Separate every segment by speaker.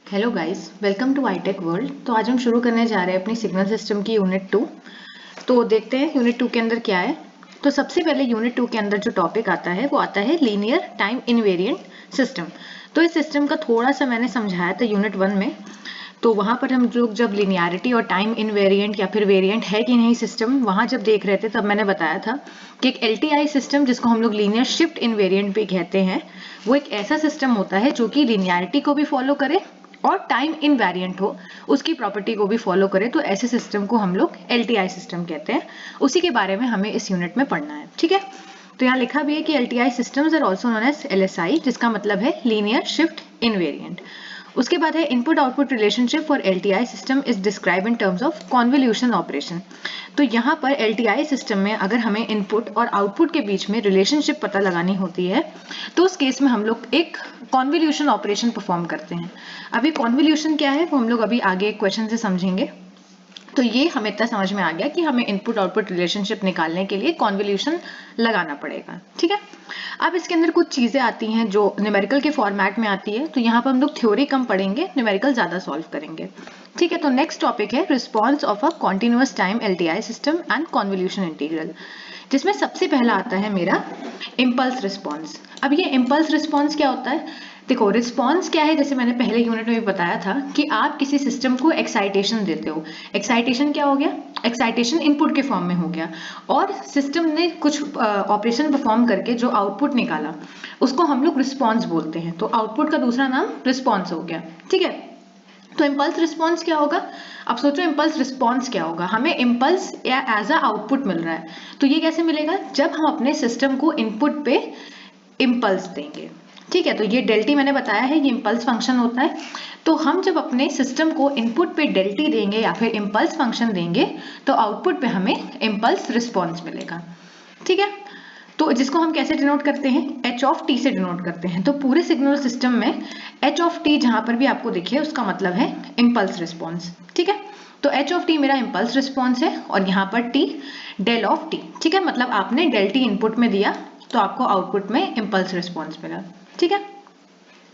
Speaker 1: Hello guys, welcome to iTech world. तो आज हम शुरू करने जा रहे हैं अपनी सिग्नल सिस्टम की यूनिट 2। तो देखते हैं यूनिट 2 के अंदर क्या है। तो सबसे पहले यूनिट 2 के अंदर जो टॉपिक आता है वो आता है लीनियर टाइम इनवेरिएंट सिस्टम। तो इस सिस्टम का थोड़ा सा मैंने समझाया था यूनिट 1 में। तो वहां पर हम लोग जब लिनियरिटी और टाइम इनवेरिएंट या फिर वेरिएंट है कि नहीं सिस्टम वहां जब देख रहे थे तब मैंने बताया था कि एक LTI सिस्टम जिसको हम लोग लीनियर शिफ्ट इनवेरिएंट भी कहते हैं, वो एक ऐसा सिस्टम होता है जो कि लिनियरिटी को भी फॉलो करे और टाइम इनवेरिएंट हो, उसकी प्रॉपर्टी को भी फॉलो करे। तो ऐसे सिस्टम को हम लोग LTI सिस्टम कहते हैं। उसी के बारे में हमें इस यूनिट में पढ़ना है, ठीक है। तो यहाँ लिखा भी है कि LTI systems are also known as LSI, जिसका मतलब है लीनियर शिफ्ट इनवेरिएंट। उसके बाद है input output relationship for LTI system is describe in terms of convolution operation. तो यहाँ पर LTI सिस्टम में अगर हमें इनपुट और आउटपुट के बीच में रिलेशनशिप पता लगानी होती है तो उस केस में हम लोग एक कॉन्वोल्यूशन ऑपरेशन परफॉर्म करते हैं। अभी कॉन्वोल्यूशन क्या है वो हम लोग अभी आगे क्वेश्चन से समझेंगे। तो ये हमें इतना समझ में आ गया कि हमें इनपुट आउटपुट रिलेशनशिप निकालने के लिए कॉन्वोल्यूशन लगाना पड़ेगा, ठीक है। अब इसके अंदर कुछ चीजें आती हैं जो न्यूमेरिकल के फॉर्मेट में आती है, तो यहाँ पर हम लोग थ्योरी कम पढ़ेंगे, न्यूमेरिकल ज्यादा सॉल्व करेंगे, ठीक है। तो नेक्स्ट टॉपिक है response of a continuous time LTI system and convolution integral, जिसमें सबसे पहला आता है मेरा इम्पल्स रिस्पॉन्स। अब ये इम्पल्स रिस्पॉन्स क्या होता है? देखो, रिस्पॉन्स क्या है, जैसे मैंने पहले यूनिट में भी बताया था कि आप किसी सिस्टम को एक्साइटेशन देते हो। एक्साइटेशन क्या हो गया? एक्साइटेशन इनपुट के फॉर्म में हो गया और सिस्टम ने कुछ ऑपरेशन परफॉर्म करके जो आउटपुट निकाला उसको हम लोग रिस्पॉन्स बोलते हैं। तो आउटपुट का दूसरा नाम रिस्पॉन्स हो गया, ठीक है। तो इम्पल्स रिस्पॉन्स क्या होगा? अब सोचो इम्पल्स रिस्पॉन्स क्या होगा। हमें इम्पल्स या एज अ आउटपुट मिल रहा है, तो ये कैसे मिलेगा? जब हम अपने सिस्टम को इनपुट पे इम्पल्स देंगे, ठीक है। तो ये डेल्टी मैंने बताया है, ये इम्पल्स फंक्शन होता है। तो हम जब अपने सिस्टम को इनपुट पे डेल्टी देंगे या फिर इम्पल्स फंक्शन देंगे तो आउटपुट पे हमें इम्पल्स रिस्पॉन्स मिलेगा, ठीक है। तो जिसको हम कैसे डिनोट करते हैं? एच ऑफ टी से डिनोट करते हैं। तो पूरे सिग्नल सिस्टम में एच ऑफ टी जहां पर भी आपको दिखे उसका मतलब है इम्पल्स रिस्पॉन्स, ठीक है। तो एच ऑफ टी मेरा इम्पल्स रिस्पॉन्स है और यहाँ पर टी डेल ऑफ टी, ठीक है। मतलब आपने डेल टी इनपुट में दिया तो आपको आउटपुट में इम्पल्स रिस्पॉन्स मिला, ठीक है।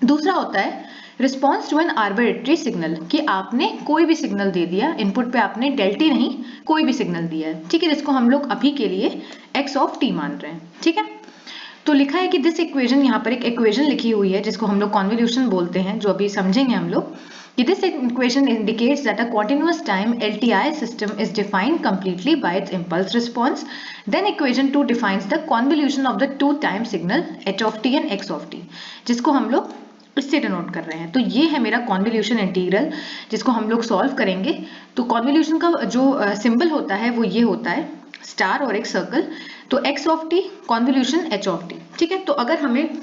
Speaker 1: दूसरा होता है response to an arbitrary signal, कि आपने कोई भी सिग्नल दे दिया इनपुट पे, आपने डेल्टी नहीं कोई भी सिग्नल दिया है, ठीक है, जिसको हम लोग अभी के लिए एक्स ऑफ टी मान रहे हैं, ठीक है। तो लिखा है कि दिस इक्वेशन, यहाँ पर एक इक्वेशन लिखी हुई है जिसको हम लोग कॉन्वोल्यूशन बोलते हैं, जो अभी समझेंगे हम लोग। कि this equation indicates that a continuous time LTI system is defined completely by its impulse response. Then equation 2 defines the convolution of the two time signal h of t and x of t, जिसको हम लोग इससे denote कर रहे हैं। तो ये है मेरा कॉन्वोल्यूशन इंटीग्रल जिसको हम लोग सॉल्व करेंगे। तो कॉन्वोल्यूशन का जो सिंबल होता है वो ये होता है स्टार और एक सर्कल। तो x of T convolution h of T, ठीक है। तो अगर हमें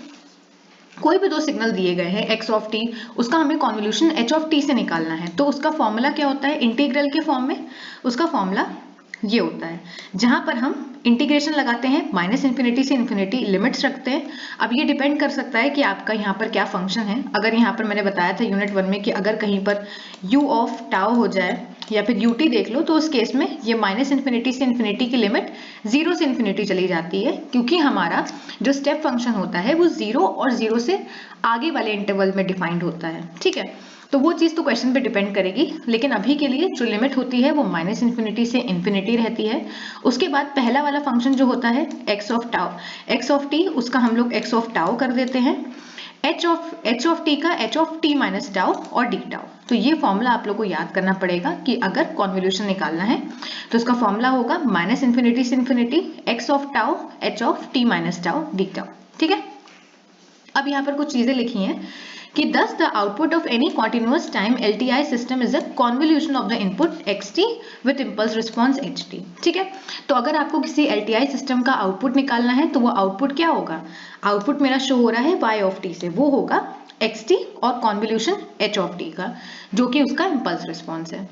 Speaker 1: कोई भी दो सिग्नल दिए गए हैं x ऑफ टी, उसका हमें कॉन्वोल्यूशन h ऑफ टी से निकालना है, तो उसका फॉर्मूला क्या होता है इंटीग्रल के फॉर्म में? उसका फॉर्मूला ये होता है, जहां पर हम इंटीग्रेशन लगाते हैं माइनस इन्फिनिटी से इन्फिनिटी, लिमिट्स रखते हैं। अब ये डिपेंड कर सकता है कि आपका यहाँ पर क्या फंक्शन है। अगर यहाँ पर मैंने बताया था यूनिट 1 में कि अगर कहीं पर u ऑफ टाउ हो जाए या फिर ut देख लो, तो उस केस में ये माइनस इन्फिनिटी से इन्फिनिटी की लिमिट 0 से इन्फिनिटी चली जाती है, क्योंकि हमारा जो स्टेप फंक्शन होता है वो 0 और 0 से आगे वाले इंटरवल में डिफाइंड होता है, ठीक है। तो वो चीज तो क्वेश्चन पे डिपेंड करेगी, लेकिन अभी के लिए जो लिमिट होती है वो माइनस इन्फिनिटी से इन्फिनिटी रहती है। उसके बाद पहला वाला फंक्शन जो होता है x of tau, x of T, उसका हम लोग एक्स ऑफ टाउ कर देते हैं। एच ऑफ टी का H of T minus tau और डी टाउ। तो ये फॉर्मूला आप लोग को याद करना पड़ेगा कि अगर कॉन्वोल्यूशन निकालना है तो इसका फॉर्मूला होगा माइनस इन्फिनिटी से infinity x of tau H of T minus tau D tau, ठीक है। अब यहाँ पर कुछ चीजें लिखी हैं कि thus the output of any continuous time LTI system is a convolution of the input xt with impulse response ht, ठीक है। तो अगर आपको किसी LTI सिस्टम का आउटपुट निकालना है तो वो आउटपुट क्या होगा? आउटपुट मेरा शो हो रहा है y ऑफ t से, वो होगा xt और कॉन्वोल्यूशन h ऑफ t का, जो कि उसका इम्पल्स रिस्पॉन्स है,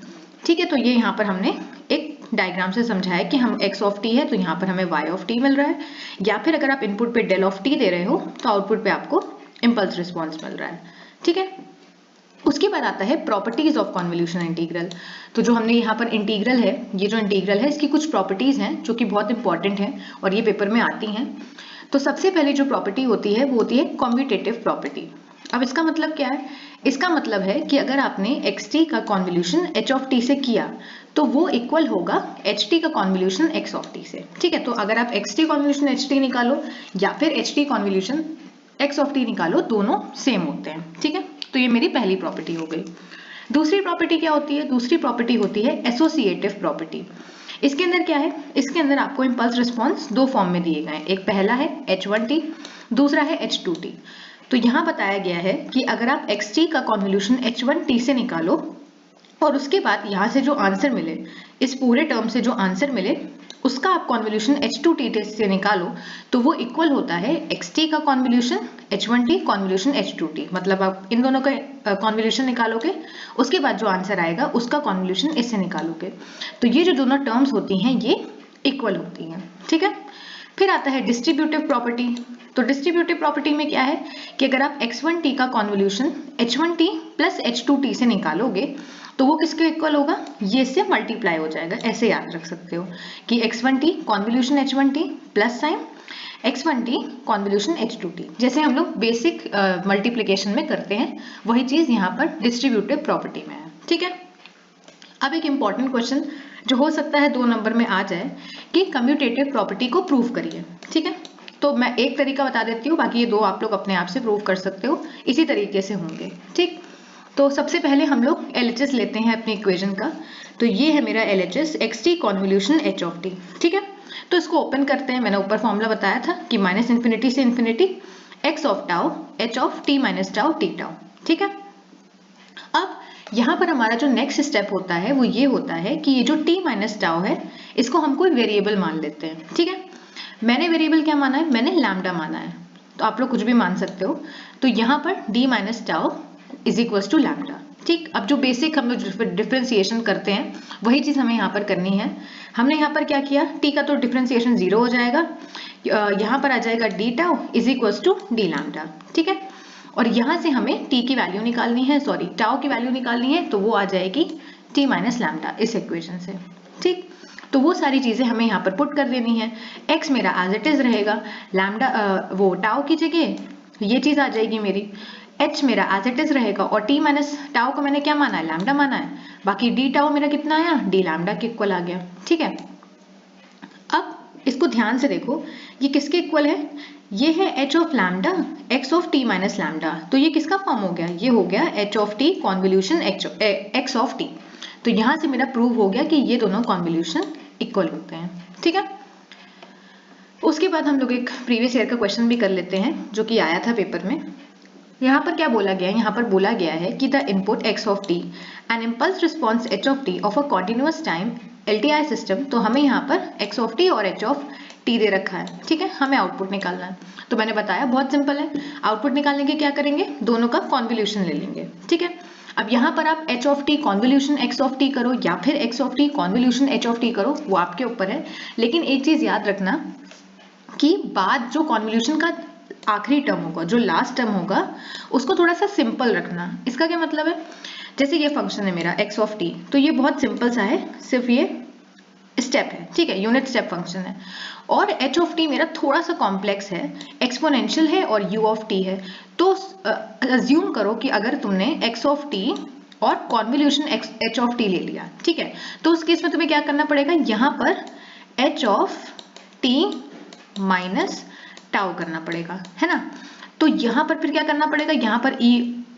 Speaker 1: ठीक है। तो ये यहाँ पर हमने एक डायग्राम से समझाया कि हम x ऑफ t है तो यहाँ पर हमें y ऑफ t मिल रहा है, या फिर अगर आप इनपुट पे डेल ऑफ t दे रहे हो तो आउटपुट पे आपको इम्पल्स रिस्पॉन्स मिल रहा है, ठीक है। उसके बाद आता है प्रॉपर्टीज ऑफ कॉन्वोल्यूशन इंटीग्रल। तो जो हमने यहाँ पर इंटीग्रल है, ये जो इंटीग्रल है इसकी कुछ प्रॉपर्टीज हैं जो कि बहुत इंपॉर्टेंट हैं और ये पेपर में आती हैं। तो सबसे पहले जो प्रॉपर्टी होती है वो होती है कॉम्यूटेटिव प्रॉपर्टी। अब इसका मतलब क्या है? इसका मतलब है कि अगर आपने xt का कॉन्वोल्यूशन h ऑफ t से किया तो वो इक्वल होगा ht का कॉन्वोल्यूशन x ऑफ t से। ठीक है, तो अगर आप xt कॉन्वोल्यूशन ht निकालो या फिर ht convolution x of t निकालो, दोनों सेम होते हैं। ठीक है, तो ये मेरी पहली प्रॉपर्टी हो गई। दूसरी प्रॉपर्टी क्या होती है? दूसरी प्रॉपर्टी होती है एसोसिएटिव प्रॉपर्टी। इसके अंदर क्या है? इसके अंदर आपको इम्पल्स रिस्पॉन्स दो फॉर्म में दिए गए हैं, एक पहला है h1t, दूसरा है h2t। तो यहाँ बताया गया है कि अगर आप xt का कॉन्वोल्यूशन h1t से निकालो और उसके बाद यहाँ से जो आंसर मिले, इस पूरे टर्म से जो आंसर मिले उसका आप कॉन्वोल्यूशन h2t से निकालो तो वो इक्वल होता है xt का कॉन्वोल्यूशन h1t कॉन्वोल्यूशन h2t। मतलब आप इन दोनों का कॉन्वोल्यूशन निकालोगे, उसके बाद जो आंसर आएगा उसका कॉन्वोल्यूशन इससे निकालोगे, तो ये जो दोनों टर्म्स होती हैं ये इक्वल होती हैं। ठीक है, फिर आता है डिस्ट्रीब्यूटिव प्रॉपर्टी। तो डिस्ट्रीब्यूटिव प्रॉपर्टी में क्या है कि अगर आप x1t का कॉन्वोल्यूशन h1t प्लस h2t से निकालोगे तो वो किसके इक्वल होगा? ये से मल्टीप्लाई हो जाएगा। ऐसे याद रख सकते हो कि x1t convolution h1t plus sign x1t convolution h2t, जैसे हम लोग बेसिक मल्टीप्लिकेशन में करते हैं वही चीज यहाँ पर डिस्ट्रीब्यूटिव प्रॉपर्टी में है। ठीक है, अब एक इंपॉर्टेंट क्वेश्चन जो हो सकता है 2 नंबर में आ जाए कि कम्यूटेटिव प्रॉपर्टी को प्रूव करिए। ठीक है, तो मैं एक तरीका बता देती हूँ, बाकी ये 2 आप लोग अपने आप से प्रूव कर सकते हो, इसी तरीके से होंगे। ठीक, तो सबसे पहले हम लोग LHS लेते हैं अपनी इक्वेशन का। तो ये है मेरा LHS xt convolution h of t। ठीक है, तो इसको ओपन करते हैं। मैंने ऊपर फॉर्मूला बताया था कि -इन्फिनिटी से infinity x of tau h of t minus tau t tau. ठीक है, अब यहाँ पर हमारा जो नेक्स्ट स्टेप होता है वो ये होता है कि ये जो t माइनस टाउ है इसको हम कोई वेरिएबल मान लेते हैं। ठीक है, मैंने वेरिएबल क्या माना है? मैंने लैम्डा माना है, तो आप लोग कुछ भी मान सकते हो। तो यहाँ पर d minus tau is equal to lambda. ठीक, अब जो बेसिक हम लोग डिफ्रेंसिएशन करते हैं वही चीज हमें यहाँ पर करनी है। हमने यहाँ पर क्या किया? t का तो डिफ्रेंसिएशन 0 हो जाएगा, यहाँ पर आ जाएगा d tau is equal to d lambda. ठीक है, और यहाँ से हमें t की वैल्यू निकालनी है, सॉरी टाउ की वैल्यू निकालनी है, तो वो आ जाएगी t माइनस लैम्डा इस इक्वेशन से। ठीक, तो वो सारी चीजें हमें यहाँ पर पुट कर देनी है। x मेरा एज इट इज रहेगा, लैम्डा वो टाउ की जगह ये चीज आ जाएगी मेरी, h मेरा एज इट इज रहेगा और t माइनस टाउ को मैंने क्या माना है? लैम्डा माना है। बाकी d टाउ मेरा कितना आया? d लैम्डा के इक्वल आ गया। ठीक है, अब इसको ध्यान से देखो, ये किसके इक्वल है? ये है h of lambda x of t minus lambda. तो ये किसका फॉर्म हो गया? ये हो गया h of t convolution x of t। तो यहाँ से मेरा प्रूव हो गया कि ये दोनों कॉन्वोल्यूशन इक्वल होते हैं। ठीक है, उसके बाद हम लोग एक प्रीवियस ईयर का क्वेश्चन भी कर लेते हैं जो कि आया था पेपर में। यहाँ पर क्या बोला गया है? यहाँ पर बोला गया है कि the input x of t and impulse response h of t of a continuous time LTI system. तो हमें यहाँ पर x ऑफ t और h ऑफ t दे रखा है। ठीक है, हमें आउटपुट निकालना है। तो मैंने बताया बहुत सिंपल है, आउटपुट निकालने के क्या करेंगे? दोनों का कॉन्वोल्यूशन ले लेंगे। ठीक है, अब यहाँ पर आप h of t convolution x of t करो या फिर x of t convolution h of t करो, वो आपके ऊपर है। लेकिन एक चीज याद रखना कि बाद जो कॉन्वोल्यूशन का आखिरी टर्म होगा, जो लास्ट टर्म होगा, उसको थोड़ा सा सिंपल रखना। इसका क्या मतलब है? जैसे ये फंक्शन है मेरा x ऑफ t, तो ये बहुत सिंपल सा है, सिर्फ ये स्टेप है। ठीक है, यूनिट स्टेप फंक्शन है। और h ऑफ t मेरा थोड़ा सा कॉम्प्लेक्स है, एक्सपोनेंशियल है और u ऑफ t है। तो अज्यूम करो कि अगर तुमने x ऑफ t और कॉन्वोल्यूशन h ऑफ t ले लिया, ठीक है, तो उस केस में तुम्हें क्या करना पड़ेगा? यहाँ पर h of t minus tau करना पड़ेगा, है ना। तो यहाँ पर फिर क्या करना पड़ेगा? यहाँ पर e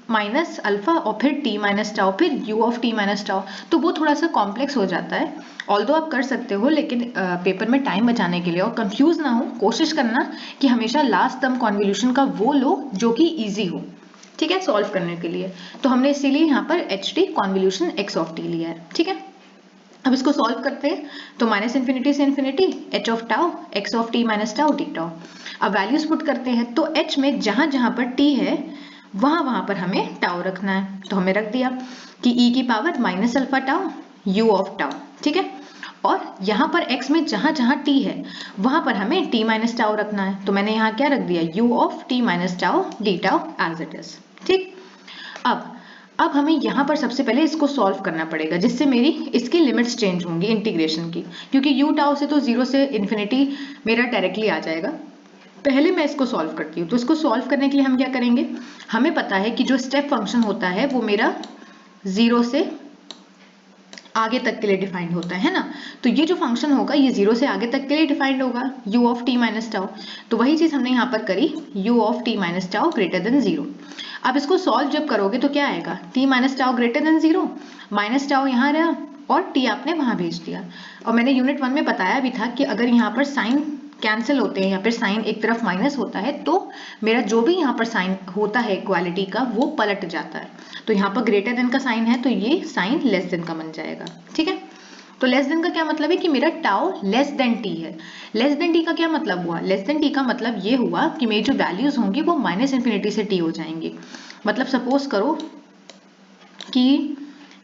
Speaker 1: माइनस अल्फा और फिर t माइनस टाउ, फिर u of t minus tau. तो वो थोड़ा सा कॉम्प्लेक्स हो जाता है, ऑल्दो आप कर सकते हो, लेकिन पेपर में टाइम बचाने के लिए और कंफ्यूज ना हो, कोशिश करना कि हमेशा लास्ट टर्म कॉन्वोल्यूशन का वो लो जो कि इजी हो। ठीक है, सॉल्व करने के लिए। तो हमने इसीलिए यहाँ पर H T convolution x of t लिया है। ठीक है, अब इसको सॉल्व करते हैं। तो -इन्फिनिटी से infinity h of tau x of t minus tau d tau. अब वैल्यूज पुट करते हैं, तो h में जहां जहां पर t है वहां पर हमें टाउ रखना है। तो हमें रख दिया कि e की power minus alpha tau u of tau. ठीक है, और यहाँ पर x में जहां जहां t है वहां पर हमें t माइनस टाउ रखना है। तो मैंने यहाँ क्या रख दिया? u of t minus tau d tau as it is. ठीक, अब हमें यहाँ पर सबसे पहले इसको सॉल्व करना पड़ेगा, जिससे मेरी इसकी लिमिट्स चेंज होंगी इंटीग्रेशन की, क्योंकि u टाउ से तो 0 से इन्फिनिटी मेरा डायरेक्टली आ जाएगा। पहले मैं इसको सॉल्व करती हूँ। तो इसको सॉल्व करने के लिए हम क्या करेंगे, हमें पता है कि जो स्टेप फंक्शन होता है वो मेरा 0 से आगे तक के लिए डिफाइंड होता है ना। तो ये जो फंक्शन होगा ये 0 से आगे तक के लिए डिफाइंड होगा, u of t minus tau. तो वही चीज हमने यहाँ पर करी, u of t minus tau greater than 0। अब इसको सॉल्व जब करोगे तो क्या आएगा, t minus tau greater than 0, minus tau यहाँ रहा और t आपने वहां भेज दिया। और मैंने यूनिट 1 में बताया भी था कि अगर यहाँ पर साइन कैंसिल होते हैं या फिर साइन एक तरफ माइनस होता है तो मेरा जो भी यहाँ पर साइन होता है इक्वालिटी का वो पलट जाता है। तो यहाँ पर ग्रेटर देन का साइन है तो ये साइन लेस देन का बन जाएगा, ठीक है। तो लेस देन का क्या मतलब है कि मेरा टाउ लेस देन टी है। लेस देन टी का क्या मतलब हुआ, लेस देन टी का मतलब ये हुआ कि मेरी जो वैल्यूज होंगी वो माइनस इन्फिनिटी से टी हो जाएंगी। मतलब सपोज करो कि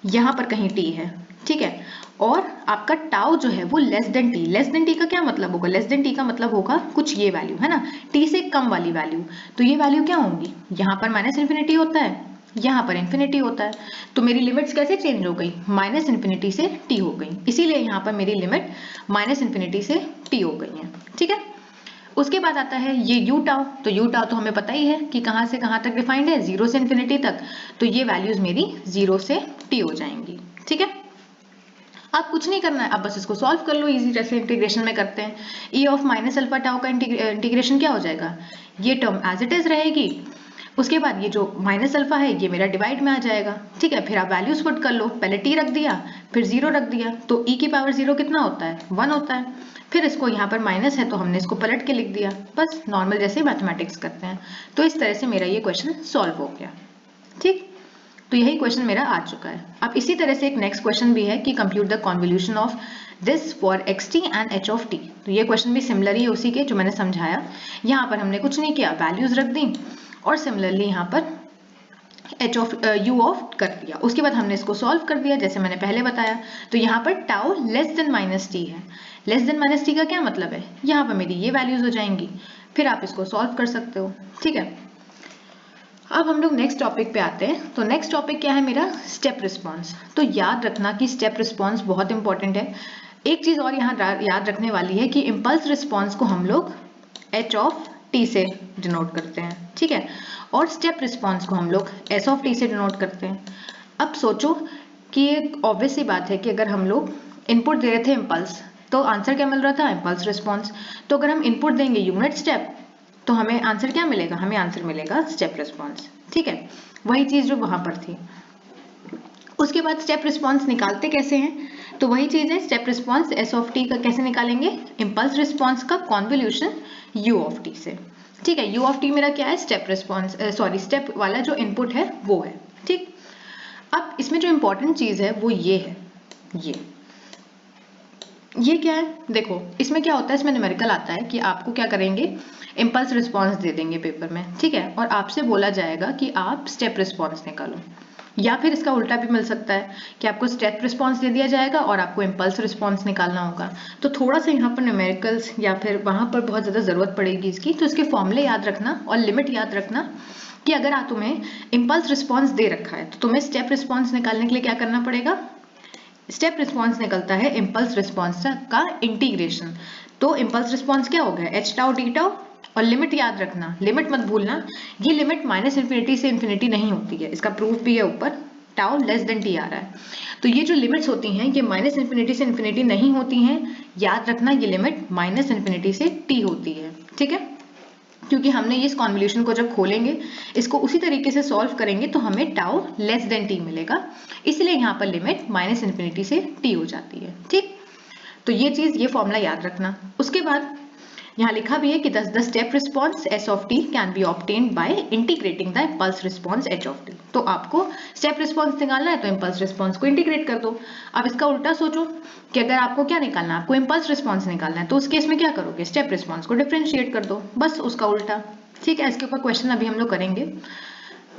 Speaker 1: यहाँ पर कहीं टी है, ठीक है, और आपका टाउ जो है वो less than T. Less than T का क्या मतलब होगा, लेस देन टी का मतलब होगा कुछ ये वैल्यू है ना, टी से कम वाली वैल्यू। तो ये वैल्यू क्या होंगी, यहाँ पर माइनस इन्फिनिटी होता है, यहाँ पर इन्फिनिटी होता है। तो मेरी लिमिट्स कैसे चेंज हो गई, माइनस इन्फिनिटी से टी हो गई, इसीलिए यहाँ पर मेरी लिमिट माइनस इन्फिनिटी से टी हो गई है, ठीक है। उसके बाद आता है ये यू टाउ। तो यू टाउ तो हमें पता ही है कि कहाँ से कहाँ तक डिफाइंड है, 0 से इन्फिनिटी तक। तो ये वैल्यूज मेरी 0 से टी हो जाएंगी, ठीक है। अब कुछ नहीं करना है, अब बस इसको सॉल्व कर लो इजी, जैसे इंटीग्रेशन में करते हैं। ई ऑफ माइनस अल्फा टाउ का इंटीग्रेशन क्या हो जाएगा, ये टर्म एज इट इज रहेगी। उसके बाद ये जो माइनस अल्फा है ये मेरा डिवाइड में आ जाएगा, ठीक है। फिर आप वैल्यूज पुट कर लो, पहले t रख दिया फिर 0 रख दिया, तो e की पावर 0 कितना होता है, 1 होता है। फिर इसको यहाँ पर माइनस है तो हमने इसको पलट के लिख दिया, बस नॉर्मल जैसे मैथमेटिक्स करते हैं। तो इस तरह से मेरा ये क्वेश्चन सॉल्व हो गया, ठीक। तो यही क्वेश्चन मेरा आ चुका है। अब इसी तरह से एक नेक्स्ट क्वेश्चन भी है कि compute the convolution of this for xt and h of t। तो ये क्वेश्चन भी सिमिलर ही उसी के जो मैंने समझाया। यहाँ पर हमने कुछ नहीं किया, वैल्यूज रख दी और सिमिलरली यहाँ पर h ऑफ u ऑफ कर दिया। उसके बाद हमने इसको सॉल्व कर दिया जैसे मैंने पहले बताया। तो यहाँ पर tau less than minus T है। लेस देन माइनस टी का क्या मतलब है, यहाँ पर मेरी ये वैल्यूज हो जाएंगी, फिर आप इसको सॉल्व कर सकते हो, ठीक है। अब हम लोग नेक्स्ट टॉपिक पे आते हैं। तो नेक्स्ट टॉपिक क्या है मेरा, स्टेप रिस्पॉन्स। तो याद रखना कि स्टेप रिस्पॉन्स बहुत इंपॉर्टेंट है। एक चीज और यहाँ याद रखने वाली है कि इम्पल्स रिस्पॉन्स को हम लोग h ऑफ t से डिनोट करते हैं, ठीक है, और स्टेप रिस्पॉन्स को हम लोग s ऑफ t से डिनोट करते हैं। अब सोचो कि एक ऑब्वियस सी बात है कि अगर हम लोग इनपुट दे रहे थे इम्पल्स तो आंसर क्या मिल रहा था, इम्पल्स रिस्पॉन्स। तो अगर हम इनपुट देंगे यूनिट स्टेप तो हमें आंसर क्या मिलेगा, हमें आंसर मिलेगा स्टेप रिस्पॉन्स, ठीक है। वही चीज जो वहां पर थी। उसके बाद स्टेप रिस्पॉन्स निकालते कैसे हैं, तो वही चीज है, step response s of t का कैसे निकालेंगे, इम्पल्स रिस्पॉन्स का कॉन्वोल्यूशन u ऑफ t से, ठीक है। u ऑफ t मेरा क्या है, स्टेप रिस्पॉन्स सॉरी स्टेप वाला जो इनपुट है वो है, ठीक। अब इसमें जो इंपॉर्टेंट चीज है वो ये है, ये क्या है, देखो इसमें क्या होता है, इसमें न्यूमेरिकल आता है कि आपको क्या करेंगे, इम्पल्स रिस्पॉन्स दे देंगे पेपर में, ठीक है, और आपसे बोला जाएगा कि आप स्टेप रिस्पॉन्स निकालो। या फिर इसका उल्टा भी मिल सकता है कि आपको स्टेप रिस्पॉन्स दे दिया जाएगा और आपको इम्पल्स रिस्पॉन्स निकालना होगा। तो थोड़ा सा यहाँ पर न्यूमेरिकल्स या फिर वहां पर बहुत ज्यादा जरूरत पड़ेगी इसकी। तो इसके फॉर्मूले याद रखना और लिमिट याद रखना कि अगर तुम्हें इम्पल्स रिस्पॉन्स दे रखा है तो तुम्हें स्टेप रिस्पॉन्स निकालने के लिए क्या करना पड़ेगा, स्टेप रिस्पॉन्स निकलता है इम्पल्स रिस्पॉन्स का इंटीग्रेशन। तो इम्पल्स रिस्पॉन्स क्या हो गया, h टाउ डी टाउ, और लिमिट याद रखना, लिमिट मत भूलना, ये लिमिट माइनस इन्फिनिटी से इन्फिनिटी नहीं होती है, इसका प्रूफ भी है ऊपर, टाउ लेस देन टी आ रहा है। तो ये जो लिमिट्स होती हैं ये माइनस इन्फिनिटी से इन्फिनिटी नहीं होती हैं, याद रखना ये लिमिट माइनस इन्फिनिटी से टी होती है, ठीक है। क्योंकि हमने इस कॉन्वोल्यूशन को जब खोलेंगे, इसको उसी तरीके से सॉल्व करेंगे तो हमें टाउ लेस देन टी मिलेगा, इसलिए यहाँ पर लिमिट माइनस इन्फिनिटी से टी हो जाती है, ठीक। तो ये चीज, ये फॉर्मूला याद रखना। उसके बाद यहाँ लिखा भी है कि the step response s of t can be obtained by integrating the impulse response h of t। तो आपको स्टेप रिस्पॉन्स निकालना है तो इम्पल्स रिस्पॉन्स को इंटीग्रेट कर दो। अब इसका उल्टा सोचो कि अगर आपको क्या निकालना है, आपको इम्पल्स रिस्पॉन्स निकालना है, तो उस केस में क्या करोगे, स्टेप रिस्पॉन्स को डिफरेंशिएट कर दो, बस उसका उल्टा, ठीक है। इसके ऊपर क्वेश्चन अभी हम लोग करेंगे।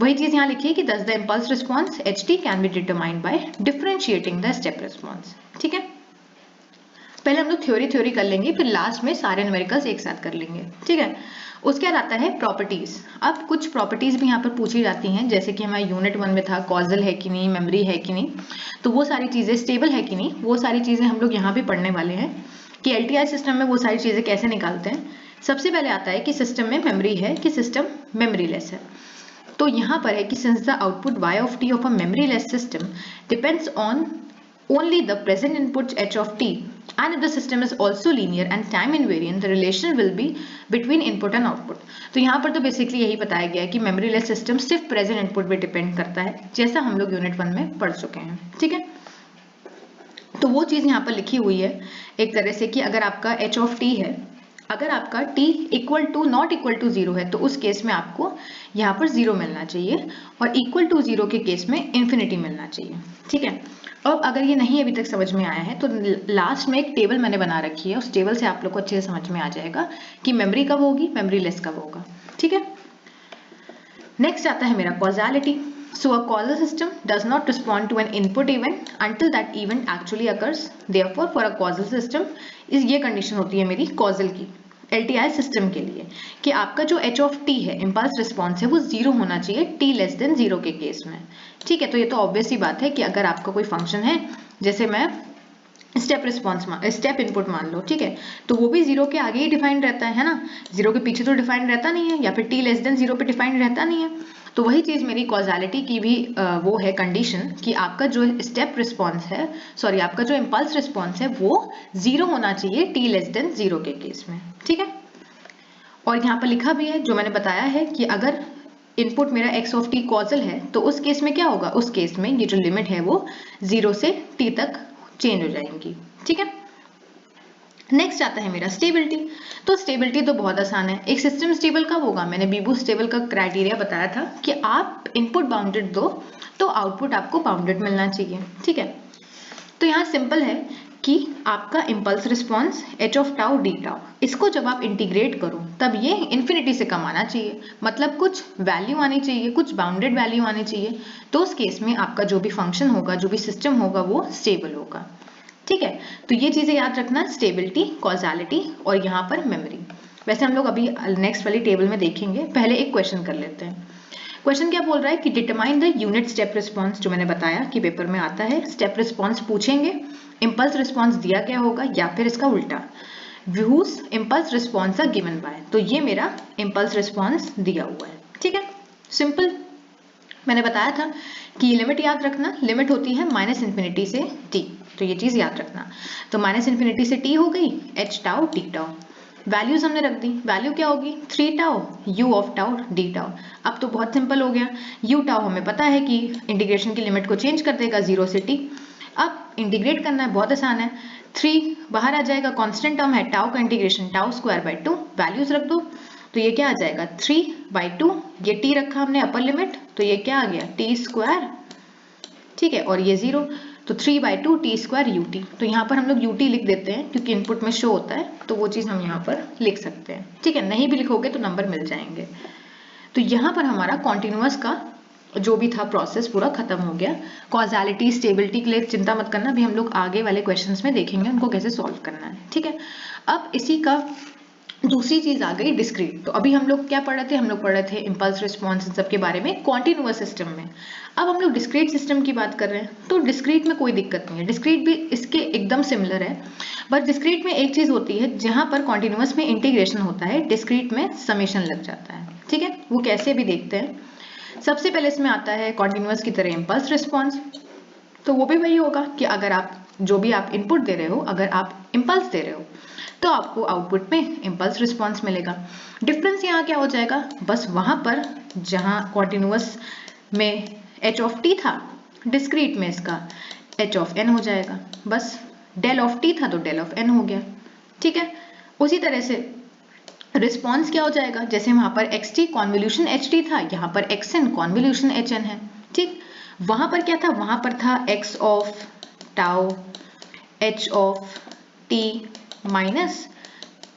Speaker 1: वही चीज यहाँ लिखी है कि दस the impulse response ht can be determined by differentiating the step response, ठीक है। पहले हम लोग थ्योरी कर लेंगे, फिर लास्ट में सारे न्यूमेरिकल्स एक साथ कर लेंगे, ठीक है। उसके बाद आता है प्रॉपर्टीज। अब कुछ प्रॉपर्टीज भी यहाँ पर पूछी जाती हैं, जैसे कि हमारे यूनिट 1 में था कॉजल है कि नहीं, मेमोरी है कि नहीं, तो वो सारी चीजें, स्टेबल है कि नहीं, वो सारी चीजें हम लोग यहाँ भी पढ़ने वाले हैं कि एलटीआई सिस्टम में वो सारी चीजें कैसे निकालते हैं। सबसे पहले आता है कि सिस्टम में मेमोरी है कि सिस्टम मेमोरी लेस है। तो यहाँ पर है कि since the output y of t of a memory less system depends on only the present inputs h of t and if the system is also linear and time invariant the relation will be between input and output। तो यहाँ पर तो basically यही बताया गया है कि memory less system सिर्फ प्रेजेंट इनपुट पे डिपेंड करता है, जैसा हम लोग यूनिट 1 में पढ़ चुके हैं। ठीक है, तो वो चीज यहाँ पर लिखी हुई है एक तरह से कि अगर आपका h of t है, अगर आपका t equal to not equal to 0 है तो उस केस में आपको यहाँ पर 0 मिलना चाहिए और इक्वल टू 0 के केस में इन्फिनिटी मिलना चाहिए। ठीक है, अब अगर ये नहीं अभी तक समझ में आया है तो लास्ट में एक टेबल मैंने बना रखी है, उस टेबल से आप लोग को अच्छे से समझ में आ जाएगा कि मेमोरी कब होगी, मेमोरी लेस कब होगा। ठीक है, नेक्स्ट आता है मेरा causality. So a causal system does not respond to an input event until that event actually occurs. Therefore, for a causal system, ये कंडीशन होती है मेरी causal की LTI सिस्टम के लिए कि आपका जो h of t है, इम्पल्स रिस्पॉन्स है, वो 0 होना चाहिए t लेस देन 0 के केस में। ठीक है, तो ये तो ऑब्वियस ही बात है कि अगर आपका कोई फंक्शन है, जैसे मैं स्टेप इनपुट मान लो, ठीक है, तो वो भी 0 के आगे ही डिफाइंड रहता है ना, 0 के पीछे तो डिफाइंड रहता नहीं है, या फिर t लेस देन 0 पे डिफाइंड रहता नहीं है। तो वही चीज मेरी कॉजालिटी की भी वो है कंडीशन कि आपका जो स्टेप रिस्पॉन्स है, सॉरी आपका जो इम्पल्स रिस्पॉन्स है वो 0 होना चाहिए t लेस देन 0 के केस में। ठीक है, और यहाँ पर लिखा भी है जो मैंने बताया है कि अगर इनपुट मेरा x ऑफ t कॉजल है तो उस केस में क्या होगा, उस केस में ये जो लिमिट है वो 0 से t तक चेंज हो जाएंगी। ठीक है, नेक्स्ट आता है मेरा स्टेबिलिटी। तो स्टेबिलिटी तो बहुत आसान है, एक सिस्टम स्टेबल कब होगा, मैंने बीबू स्टेबल का क्राइटेरिया बताया था कि आप इनपुट बाउंडेड दो तो आउटपुट आपको बाउंडेड मिलना चाहिए। ठीक है, तो यहाँ सिंपल है कि आपका impulse response h of tau D tau, इसको जब आप इंटीग्रेट करो तब ये इन्फिनिटी से कम आना चाहिए, मतलब कुछ वैल्यू आनी चाहिए, कुछ बाउंडेड वैल्यू आनी चाहिए, तो उस केस में आपका जो भी फंक्शन होगा, जो भी सिस्टम होगा वो स्टेबल होगा। ठीक है, तो ये चीजें याद रखना, स्टेबिलिटी, कॉजालिटी और यहाँ पर मेमोरी। वैसे हम लोग अभी नेक्स्ट वाली टेबल में देखेंगे, पहले एक क्वेश्चन कर लेते हैं। क्वेश्चन क्या बोल रहा है कि determine the unit step response, जो मैंने बताया कि पेपर में आता है, स्टेप रिस्पॉन्स पूछेंगे, इम्पल्स रिस्पॉन्स दिया क्या होगा या फिर इसका उल्टा, views impulse response are given by, तो ये मेरा इम्पल्स रिस्पॉन्स दिया हुआ है। ठीक है, सिंपल, मैंने बताया था कि लिमिट याद रखना, लिमिट होती है माइनस इन्फिनिटी से t, तो ये चीज याद रखना। तो माइनस इन्फिनिटी से t हो गई h tau t tau, values हमने रख दी, वैल्यू क्या होगी 3 tau u of tau d tau. अब तो बहुत सिंपल हो गया, u टाउ हमें पता है कि इंटीग्रेशन की लिमिट को चेंज कर देगा 0 से t। अब इंटीग्रेट करना है, बहुत आसान है, 3 बाहर आ जाएगा, कांस्टेंट टर्म है, टाउ का integration tau square by 2, values रख दो, तो ये क्या आ जाएगा 3/2, ये t रखा हमने अपर लिमिट, तो ये क्या आ गया t स्क्वायर। ठीक है, और ये 0, तो 3/2 t स्क्वायर ut, तो यहाँ पर हम लोग ut लिख देते हैं क्योंकि इनपुट में शो होता है, तो वो चीज हम यहाँ पर लिख सकते हैं। ठीक है, नहीं भी लिखोगे तो नंबर मिल जाएंगे। तो यहाँ पर हमारा कॉन्टिन्यूअस का जो भी था प्रोसेस पूरा खत्म हो गया। कॉजालिटी, स्टेबिलिटी के लिए चिंता मत करना, भी हम लोग आगे वाले क्वेश्चंस में देखेंगे उनको कैसे सॉल्व करना है। ठीक है, अब इसी का दूसरी चीज आ गई डिस्क्रीट। तो अभी हम लोग क्या पढ़ रहे थे, हम लोग पढ़ रहे थे इम्पल्स रिस्पॉन्स इन सब के बारे में कॉन्टिन्यूअस सिस्टम में। अब हम लोग डिस्क्रीट सिस्टम की बात कर रहे हैं, तो डिस्क्रीट में कोई दिक्कत नहीं है, डिस्क्रीट भी इसके एकदम सिमिलर है, बट डिस्क्रीट में एक चीज होती है, जहां पर कॉन्टिन्यूअस में इंटीग्रेशन होता है, डिस्क्रीट में समेशन लग जाता है। ठीक है, वो कैसे भी देखते हैं। सबसे पहले इसमें आता है कॉन्टिन्यूअस की तरह इम्पल्स रिस्पॉन्स, तो वो भी वही होगा कि अगर आप जो भी आप इनपुट दे रहे हो, अगर आप इम्पल्स दे रहे हो तो आपको आउटपुट में इम्पल्स रिस्पॉन्स मिलेगा। डिफरेंस यहाँ क्या हो जाएगा, बस वहां पर जहां कॉन्टिन्यूअस में h ऑफ t था, डिस्क्रीट में इसका h ऑफ n हो जाएगा, बस डेल ऑफ t था तो डेल ऑफ n हो गया। ठीक है, उसी तरह से रिस्पॉन्स क्या हो जाएगा, जैसे वहां पर xt कॉन्वोल्यूशन ht था, यहाँ पर xn कॉन्वोल्यूशन hn है। ठीक, वहां पर क्या था, वहां पर था x of tau h of t minus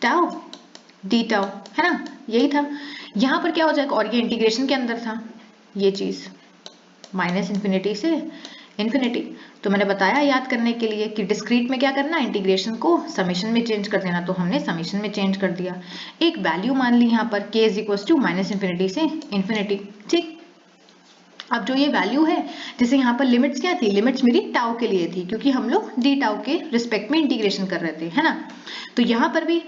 Speaker 1: tau D tau, है ना, यही था। यहां पर क्या हो जाएगा, और ये इंटीग्रेशन के अंदर था ये चीज, माइनस इन्फिनिटी से इन्फिनिटी। तो मैंने बताया याद करने के लिए कि डिस्क्रीट में क्या करना, इंटीग्रेशन को समेशन में चेंज कर देना, तो हमने समेशन में चेंज कर दिया, एक वैल्यू मान ली यहाँ पर k is equal to minus infinity से इन्फिनिटी। ठीक, अब जो ये वैल्यू है, जैसे यहाँ पर लिमिट्स क्या थी, लिमिट्स मेरी टाउ के लिए थी क्योंकि हम लोग डी टाउ के रिस्पेक्ट में इंटीग्रेशन कर रहे थे, है ना। तो यहाँ पर भी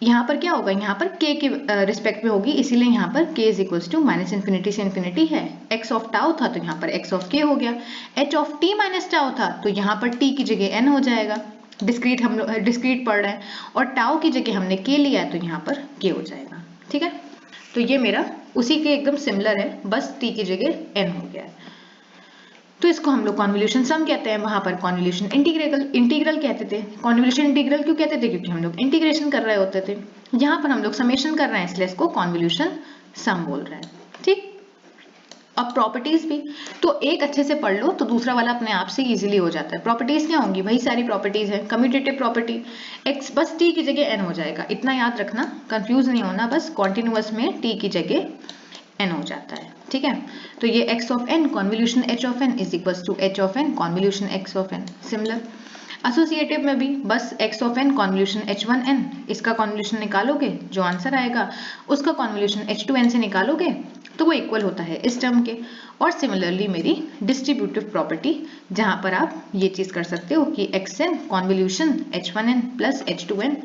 Speaker 1: यहाँ पर क्या होगा, यहाँ पर k के रिस्पेक्ट में होगी, इसीलिए यहाँ पर k is equals to minus infinity से इन्फिनिटी है। x ऑफ टाउ था तो यहाँ पर x ऑफ k हो गया। h of t minus tau था तो यहाँ पर t की जगह n हो जाएगा। डिस्क्रीट हम लोग डिस्क्रीट पढ़ रहे हैं, और टाउ की जगह हमने k लिया है तो यहाँ पर k हो जाएगा। ठीक है, तो ये मेरा उसी के एकदम सिमिलर है, बस t की जगह n हो गया है। तो इसको हम लोग कॉन्वोल्यूशन सम कहते हैं, वहां पर कॉन्वोल्यूशन इंटीग्रल कहते थे। कॉन्वोल्यूशन इंटीग्रल क्यों कहते थे, क्योंकि हम लोग इंटीग्रेशन कर रहे होते थे। यहाँ पर हम लोग समेशन कर रहे हैं, इसलिए इसको कॉन्वोल्यूशन सम बोल रहे हैं। ठीक, अब प्रॉपर्टीज भी तो एक अच्छे से पढ़ लो तो दूसरा वाला अपने आप से इजीली हो जाता है। प्रॉपर्टीज क्या होंगी, वही सारी प्रॉपर्टीज है। कम्यूटेटिव प्रॉपर्टी, x बस t की जगह n हो जाएगा, इतना याद रखना, कंफ्यूज नहीं होना, बस कॉन्टिन्यूअस में t की जगह n हो जाता है। ठीक है, तो ये x of n convolution h of n is equals to h of n convolution x of n। Similar associative में भी बस x of n convolution h1n, इसका कॉन्वोल्यूशन निकालोगे जो आंसर आएगा उसका कॉन्वोल्यूशन h2n से निकालोगे तो वो इक्वल होता है इस टर्म के। और सिमिलरली मेरी डिस्ट्रीब्यूटिव प्रॉपर्टी, जहां पर आप ये चीज कर सकते हो कि xn convolution h1n plus h2n,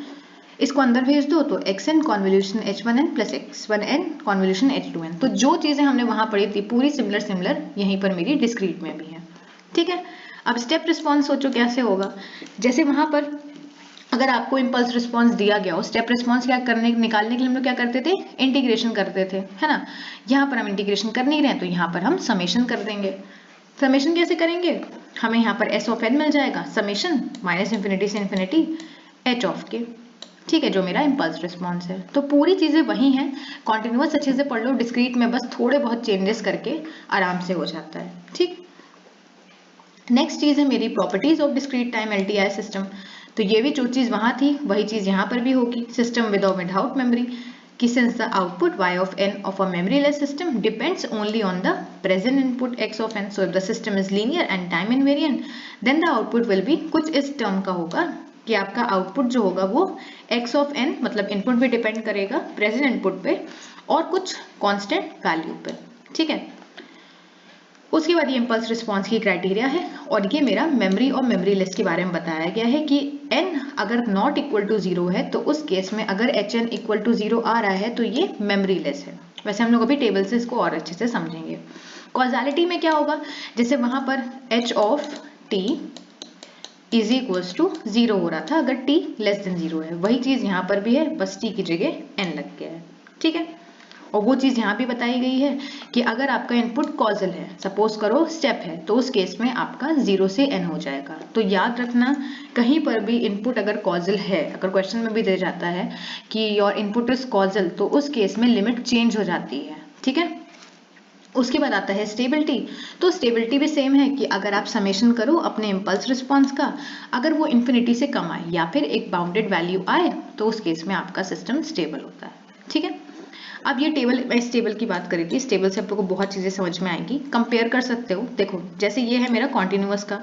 Speaker 1: इसको अंदर भेज दो तो xn convolution h1n plus x1n convolution h2n। तो जो चीजें हमने वहां पढ़ी थी पूरी सिमिलर यहीं पर मेरी डिस्क्रीट में भी है। ठीक है, अब स्टेप रिस्पॉन्स सोचो कैसे होगा। जैसे वहां पर अगर आपको इम्पल्स रिस्पॉन्स दिया गया हो, स्टेप रिस्पॉन्स क्या करने निकालने के लिए हम लोग क्या करते थे, इंटीग्रेशन करते थे, है ना। यहाँ पर हम इंटीग्रेशन कर नहीं रहे हैं तो यहाँ पर हम समेशन कर देंगे। समेशन कैसे करेंगे, हमें यहाँ पर s ऑफ n मिल जाएगा, समेशन माइनस इन्फिनिटी से इन्फिनिटी h ऑफ k। ठीक है, जो मेरा इम्पल्स रिस्पॉन्स है। तो पूरी चीजें वही हैं, कॉन्टिन्यूअस अच्छे से पढ़ लो, डिस्क्रीट में बस थोड़े बहुत चेंजेस करके आराम से हो जाता है। ठीक, नेक्स्ट चीज है मेरी properties of discrete time LTI system. तो ये भी जो चीज वहां थी वही चीज यहाँ पर भी होगी। सिस्टम विद और विदाउट मेमोरी, कि since the output y of n of a memoryless system depends only on the present input x of n, so if the system is linear and time invariant then the output will be, कुछ इस term का होगा कि आपका output जो होगा वो x of n मतलब इनपुट पे डिपेंड करेगा, प्रेजेंट इनपुट पे, और कुछ कांस्टेंट वैल्यू पे। ठीक है, उसके बाद ये इम्पल्स रिस्पॉन्स की क्राइटेरिया है, और ये मेरा मेमोरी और मेमोरी लेस के बारे में बताया गया है कि n अगर नॉट इक्वल टू 0 है तो उस केस में अगर hn इक्वल टू 0 आ रहा है तो ये मेमोरी लेस है। वैसे हम लोग अभी टेबल से इसको और अच्छे से समझेंगे। कॉजालिटी में क्या होगा, जैसे वहां पर h of t is equals to 0 हो रहा था अगर t लेस देन 0 है, वही चीज यहाँ पर भी है, बस t की जगह n लग गया है। ठीक है, और वो चीज यहाँ भी बताई गई है कि अगर आपका इनपुट कॉजल है, सपोज करो स्टेप है, तो उस केस में आपका 0 से n हो जाएगा। तो याद रखना, कहीं पर भी इनपुट अगर कॉजल है, अगर क्वेश्चन में भी दे जाता है कि योर इनपुट इज कॉजल, तो उस केस में लिमिट चेंज हो जाती है। ठीक है, उसके बाद आता है स्टेबिलिटी। तो स्टेबिलिटी भी सेम है कि अगर आप समेशन करो अपने इम्पल्स रिस्पॉन्स का, अगर वो इन्फिनिटी से कम आए या फिर एक बाउंडेड वैल्यू आए तो उस केस में आपका सिस्टम स्टेबल होता है। ठीक है, अब ये टेबल, मैं इस टेबल की बात करी थी, इस टेबल से आप लोगों को बहुत चीजें समझ में आएंगी, कंपेयर कर सकते हो। देखो जैसे ये है मेरा कॉन्टिन्यूअस का,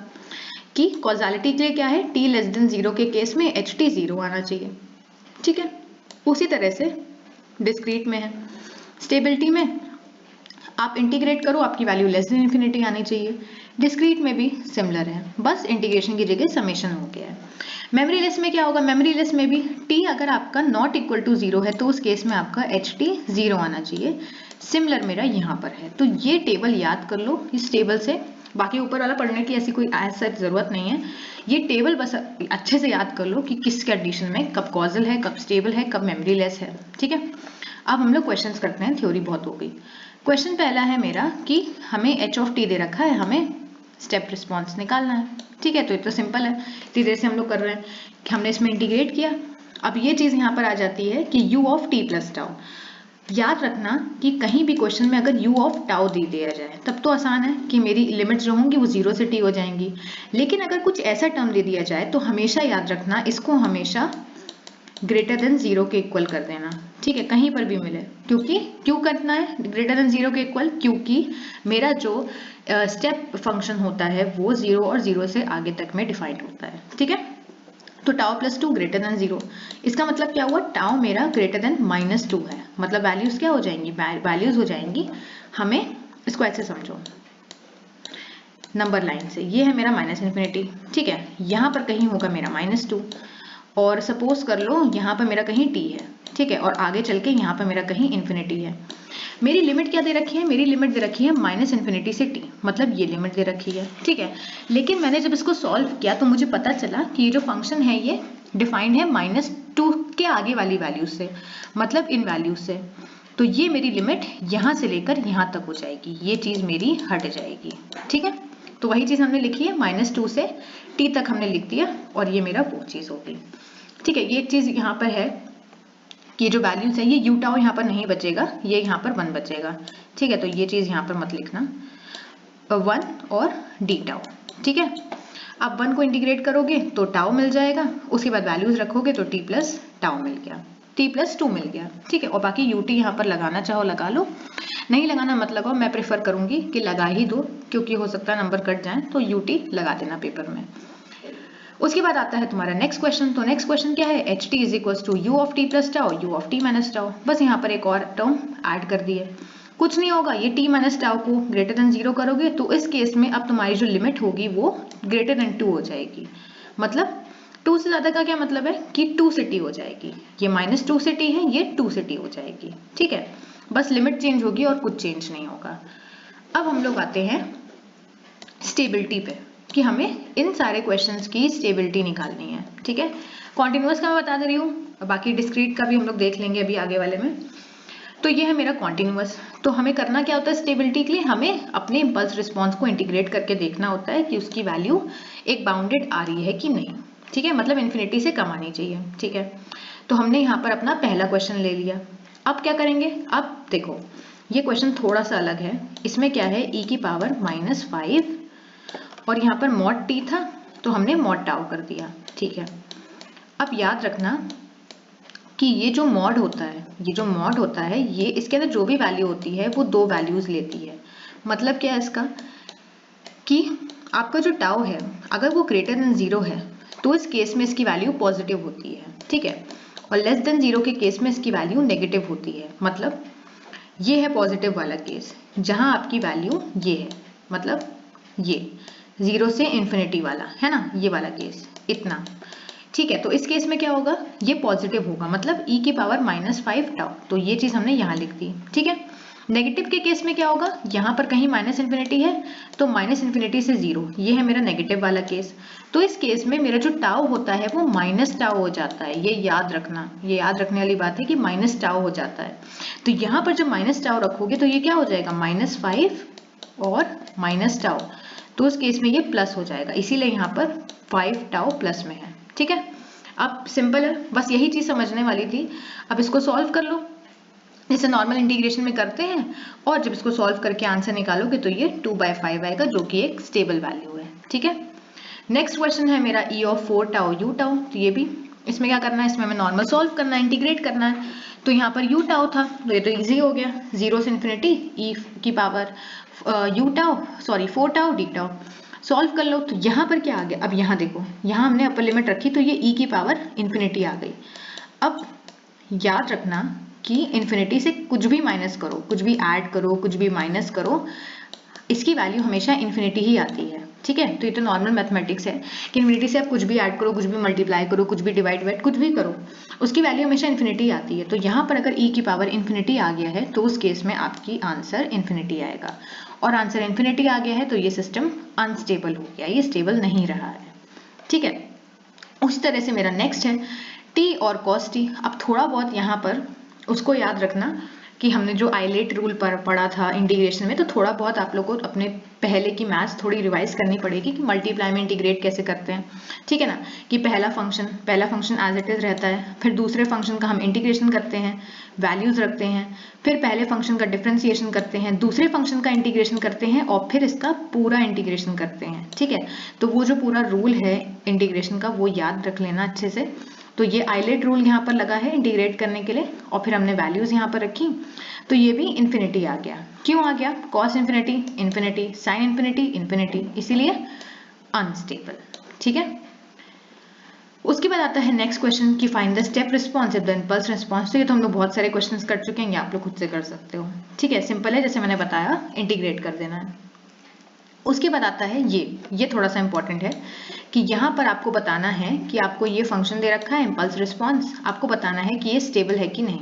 Speaker 1: कि कॉजालिटी के लिए क्या है, t लेस देन 0 के केस में ht 0 आना चाहिए। ठीक है, उसी तरह से डिस्क्रीट में है, स्टेबिलिटी में आप इंटीग्रेट करो आपकी वैल्यू लेस देन इन्फिनिटी आनी चाहिए। डिस्क्रीट में भी सिमिलर है, बस इंटीग्रेशन की जगह समेशन हो गया है। मेमोरी लेस में क्या होगा, मेमोरी लेस में भी t अगर आपका नॉट इक्वल टू 0 है तो उस केस में आपका ht 0 आना चाहिए। सिमिलर मेरा यहाँ पर है, तो ये टेबल याद कर लो इस टेबल से, बाकी ऊपर वाला पढ़ने की ऐसी कोई ऐसा जरूरत नहीं है। ये टेबल बस अच्छे से याद कर लो कि किस कंडीशन में कब कॉजल है, कब स्टेबल है, कब मेमोरी लेस है। ठीक है, अब हम लोग क्वेश्चन करते हैं, थ्योरी बहुत हो गई। क्वेश्चन पहला है मेरा कि हमें h ऑफ t दे रखा है, हमें स्टेप रिस्पॉन्स निकालना है। ठीक है, तो ये तो सिंपल है, इतनी देर से हम लोग कर रहे हैं कि हमने इसमें इंटीग्रेट किया। अब ये चीज यहाँ पर आ जाती है कि u of t plus tau. याद रखना कि कहीं भी क्वेश्चन में अगर u ऑफ टाउ दे दिया जाए तब तो आसान है कि मेरी लिमिट्स जो होंगी वो 0 से t हो जाएंगी, लेकिन अगर कुछ ऐसा टर्म दे दिया जाए तो हमेशा याद रखना इसको हमेशा ग्रेटर देन 0 के इक्वल कर देना। ठीक है, कहीं पर भी मिले, क्योंकि क्यों करना है ग्रेटर देन 0 के इक्वल, क्योंकि मेरा जो स्टेप फंक्शन होता है वो 0 और 0 से आगे तक में डिफाइंड होता है। ठीक है, तो टाउ प्लस 2 ग्रेटर देन 0, इसका मतलब क्या हुआ, टाउ मेरा ग्रेटर देन -2 है, मतलब वैल्यूज क्या हो जाएंगी, वैल्यूज हो जाएंगी, हमें इसको ऐसे समझो नंबर लाइन से, ये है मेरा माइनस इन्फिनिटी। ठीक है, यहाँ पर कहीं होगा मेरा -2, और सपोज कर लो यहाँ पर मेरा कहीं t है, ठीक है, और आगे चल के यहाँ पर मेरा कहीं इन्फिनिटी है। मेरी लिमिट क्या दे रखी है, मेरी लिमिट दे रखी है -इन्फिनिटी से t, मतलब ये लिमिट दे रखी है, ठीक है। लेकिन मैंने जब इसको सॉल्व किया तो मुझे पता चला कि ये जो फंक्शन है ये डिफाइंड है -2 के आगे वाली वैल्यू से, मतलब इन वैल्यू से। तो ये मेरी लिमिट यहाँ से लेकर यहाँ तक हो जाएगी, ये चीज मेरी हट जाएगी, ठीक है। तो वही चीज हमने लिखी है, -2 से t तक हमने लिख दिया और ये मेरा वो चीज होगी, ठीक है। ये एक चीज यहाँ पर है कि जो वैल्यूज है ये u टाउ यहाँ पर नहीं बचेगा, ये यहाँ पर 1 बचेगा, ठीक है। तो ये चीज यहाँ पर मत लिखना, 1 और d टाउ, ठीक है। अब 1 को इंटीग्रेट करोगे तो टाउ मिल जाएगा, उसके बाद वैल्यूज रखोगे तो t प्लस टाउ मिल गया, t+2 मिल गया, ठीक है। और बाकी ut यहाँ पर लगाना चाहो लगा लो, नहीं लगाना मत लगाओ, मैं प्रेफर करूंगी कि लगा ही दो, क्योंकि हो सकता है नंबर कट जाए, तो ut लगा देना पेपर में। उसके बाद आता है तुम्हारा नेक्स्ट क्वेश्चन। तो नेक्स्ट क्वेश्चन क्या है, ht is equal to u of t plus tau u of t minus tau. बस यहाँ पर एक और टर्म ऐड कर दिए, कुछ नहीं होगा, ये t माइनस टाउ को ग्रेटर देन 0 करोगे तो इस केस में अब तुम्हारी जो लिमिट होगी वो ग्रेटर देन 2 हो जाएगी। मतलब 2 से ज्यादा का क्या मतलब है कि 2 से t हो जाएगी, ये -2 से t है, ये 2 से t हो जाएगी, ठीक है। बस लिमिट चेंज होगी और कुछ चेंज नहीं होगा। अब हम लोग आते हैं स्टेबिलिटी पे, कि हमें इन सारे क्वेश्चंस की स्टेबिलिटी निकालनी है, ठीक है। कॉन्टिन्यूअस का मैं बता दे रही हूँ, बाकी डिस्क्रीट का भी हम लोग देख लेंगे अभी आगे वाले में। तो ये है मेरा कॉन्टिन्यूअस। तो हमें करना क्या होता है स्टेबिलिटी के लिए, हमें अपने इम्पल्स रिस्पॉन्स को इंटीग्रेट करके देखना होता है कि उसकी वैल्यू एक बाउंडेड आ रही है कि नहीं, ठीक है, मतलब इन्फिनिटी से कम आनी चाहिए, ठीक है। तो हमने यहाँ पर अपना पहला क्वेश्चन ले लिया। अब क्या करेंगे, अब देखो ये क्वेश्चन थोड़ा सा अलग है, इसमें क्या है e की पावर -5 और यहाँ पर मॉड t था तो हमने मॉड टाउ कर दिया, ठीक है। अब याद रखना कि ये जो मॉड होता है, ये जो मॉड होता है, ये इसके अंदर जो भी वैल्यू होती है वो 2 वैल्यूज लेती है। मतलब क्या है इसका, कि आपका जो टाउ है अगर वो ग्रेटर देन 0 है तो इस केस में इसकी वैल्यू पॉजिटिव होती है, ठीक है, और लेस देन 0 के केस में इसकी वैल्यू नेगेटिव होती है। मतलब ये है पॉजिटिव वाला केस जहां आपकी वैल्यू ये है, मतलब ये 0 से इन्फिनिटी वाला है ना, ये वाला केस इतना, ठीक है। तो इस केस में क्या होगा, ये पॉजिटिव होगा, मतलब e की पावर -5 टाउ, तो ये चीज हमने यहाँ लिख दी, ठीक है। नेगेटिव के केस में क्या होगा, यहाँ पर कहीं -इन्फिनिटी है तो -इन्फिनिटी से 0, ये है मेरा नेगेटिव वाला केस। तो इस केस में मेरा जो टाउ होता है वो माइनस टाउ हो जाता है, ये याद रखना, ये याद रखने वाली बात है कि माइनस टाउ हो जाता है। तो यहाँ पर जब माइनस टाउ रखोगे तो ये क्या हो जाएगा, -5 और माइनस टाउ, तो उस केस में ये प्लस हो जाएगा, इसीलिए यहाँ पर 5 टाउ प्लस में है, ठीक है। अब सिंपल है, बस यही चीज समझने वाली थी। अब इसको सॉल्व कर लो जैसे नॉर्मल इंटीग्रेशन में करते हैं, और जब इसको सॉल्व करके आंसर निकालोगे तो ये 2/5 आएगा, जो कि एक स्टेबल वैल्यू है, ठीक है। नेक्स्ट क्वेश्चन है मेरा e of 4 tau u tau. तो ये भी इसमें क्या करना है, इसमें हमें नॉर्मल सॉल्व करना है, इंटीग्रेट करना है। तो यहाँ पर u टाउ था तो ये तो इजी हो गया, 0 से इन्फिनिटी e की power u tau sorry 4 tau d tau, solve कर लो। तो यहाँ पर क्या आ गया, अब यहाँ देखो, यहाँ हमने अपर लिमिट रखी तो ये e की पावर इन्फिनिटी आ गई। अब याद रखना कि इन्फिनिटी से कुछ भी माइनस करो, कुछ भी ऐड करो, कुछ भी माइनस करो, इसकी वैल्यू हमेशा इन्फिनिटी ही आती है, ठीक है। तो ये तो नॉर्मल मैथमेटिक्स है कि इन्फिनिटी से आप कुछ भी ऐड करो, कुछ भी मल्टीप्लाई करो, कुछ भी डिवाइड कुछ भी करो, उसकी वैल्यू हमेशा इन्फिनिटी आती है। तो यहाँ पर अगर e की पावर इन्फिनिटी आ गया है तो उस केस में आपकी आंसर इन्फिनिटी आएगा, और आंसर इन्फिनिटी आ गया है तो ये सिस्टम अनस्टेबल हो गया, ये स्टेबल नहीं रहा है, ठीक है। उस तरह से मेरा नेक्स्ट है t और cos t। अब थोड़ा बहुत यहाँ पर उसको याद रखना कि हमने जो आइलेट रूल पर पढ़ा था इंटीग्रेशन में, तो थोड़ा बहुत आप लोगों को अपने पहले की मैथ्स थोड़ी रिवाइज करनी पड़ेगी कि मल्टीप्लाई में इंटीग्रेट कैसे करते हैं, ठीक है ना। कि पहला फंक्शन एज इट इज रहता है, फिर दूसरे फंक्शन का हम इंटीग्रेशन करते हैं, वैल्यूज रखते हैं, फिर पहले फंक्शन का डिफरेंशिएशन करते हैं, दूसरे फंक्शन का इंटीग्रेशन करते हैं, और फिर इसका पूरा इंटीग्रेशन करते हैं, ठीक है। तो वो जो पूरा रूल है इंटीग्रेशन का वो याद रख लेना अच्छे से। तो ये आइलेट रूल यहाँ पर लगा है इंटीग्रेट करने के लिए, और फिर हमने वैल्यूज यहाँ पर रखी, तो ये भी इन्फिनिटी आ गया। क्यों आ गया, cos infinity infinity, sine infinity infinity, इसीलिए अनस्टेबल, ठीक है। उसके बाद आता है नेक्स्ट क्वेश्चन कि find the step response if the impulse response. तो ये तो हम लोग बहुत सारे क्वेश्चंस कर चुके हैं, आप लोग खुद से कर सकते हो, ठीक है। सिंपल है, जैसे मैंने बताया इंटीग्रेट कर देना है। उसके बाद आता है ये थोड़ा सा इंपॉर्टेंट है कि यहाँ पर आपको बताना है कि आपको ये फंक्शन दे रखा है इम्पल्स रिस्पॉन्स, आपको बताना है कि ये स्टेबल है कि नहीं।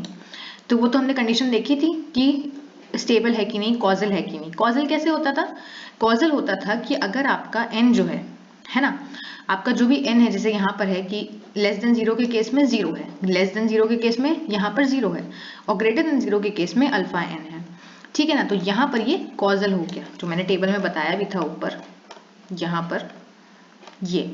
Speaker 1: तो वो तो हमने कंडीशन देखी थी कि स्टेबल है कि नहीं, कॉजल है कि नहीं। कॉजल कैसे होता था? कॉजल होता था कि अगर आपका n जो है ना, आपका जो भी n है, जैसे यहाँ पर है कि लेस देन 0 के केस में 0 है, लेस देन 0 के केस में यहाँ पर 0 है, और ग्रेटर देन 0 के केस में अल्फा n है, ठीक है ना। तो यहाँ पर ये कॉजल हो गया, जो मैंने टेबल में बताया भी था ऊपर, यहाँ पर ये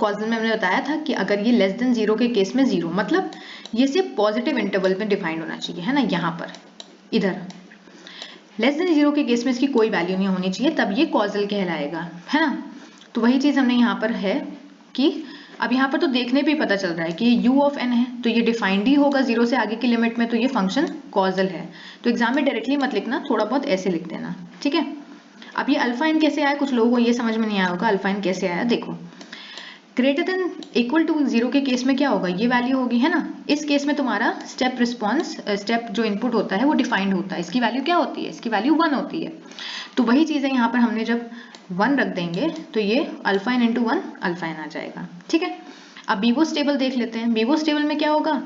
Speaker 1: कॉजल में हमने बताया था कि अगर ये लेस देन 0 के केस में 0, मतलब ये सिर्फ पॉजिटिव इंटरवल में डिफाइंड होना चाहिए, है ना। यहाँ पर इधर लेस देन 0 के केस में इसकी कोई वैल्यू नहीं होनी चाहिए, तब ये कॉजल कहलाएगा, है ना। तो वही चीज हमने यहाँ पर है कि अब यहाँ पर तो देखने पे ही पता चल रहा है कि ये u ऑफ n है, तो ये डिफाइंड ही होगा 0 से आगे की लिमिट में, तो ये फंक्शन कॉजल है। तो एग्जाम में डायरेक्टली मत लिखना, थोड़ा बहुत ऐसे लिख देना, ठीक है। अब ये अल्फा n कैसे आया, कुछ लोगों को ये समझ में नहीं आया होगा अल्फा n कैसे आया। देखो, ग्रेटर देन इक्वल टू 0 के केस में क्या होगा, ये वैल्यू होगी, है ना। इस केस में तुम्हारा स्टेप रिस्पॉन्स, स्टेप जो इनपुट होता है वो डिफाइंड होता है, इसकी वैल्यू क्या होती है, इसकी वैल्यू 1 होती है। तो वही चीज है, यहाँ पर हमने जब 1 रख देंगे तो ये alpha n into 1 alpha n आ जाएगा, ठीक है। अब बीबोस टेबल देख लेते हैं। बीबोस टेबल में क्या होगा,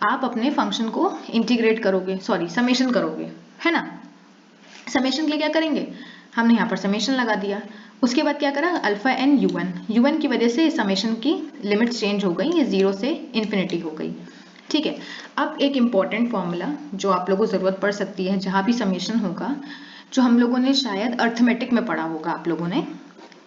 Speaker 1: आप अपने फंक्शन को इंटीग्रेट करोगे, सॉरी समेशन करोगे, है ना। समेशन के लिए क्या करेंगे, हमने यहाँ पर समेशन लगा दिया, उसके बाद क्या करा, अल्फा n un की वजह से समेशन की लिमिट चेंज हो गई, ये 0 से इन्फिनिटी हो गई, ठीक है। अब एक इम्पॉर्टेंट फॉर्मूला जो आप लोगों को जरूरत पड़ सकती है जहां भी समेशन होगा, जो हम लोगों ने शायद अर्थमेटिक में पढ़ा होगा आप लोगों ने,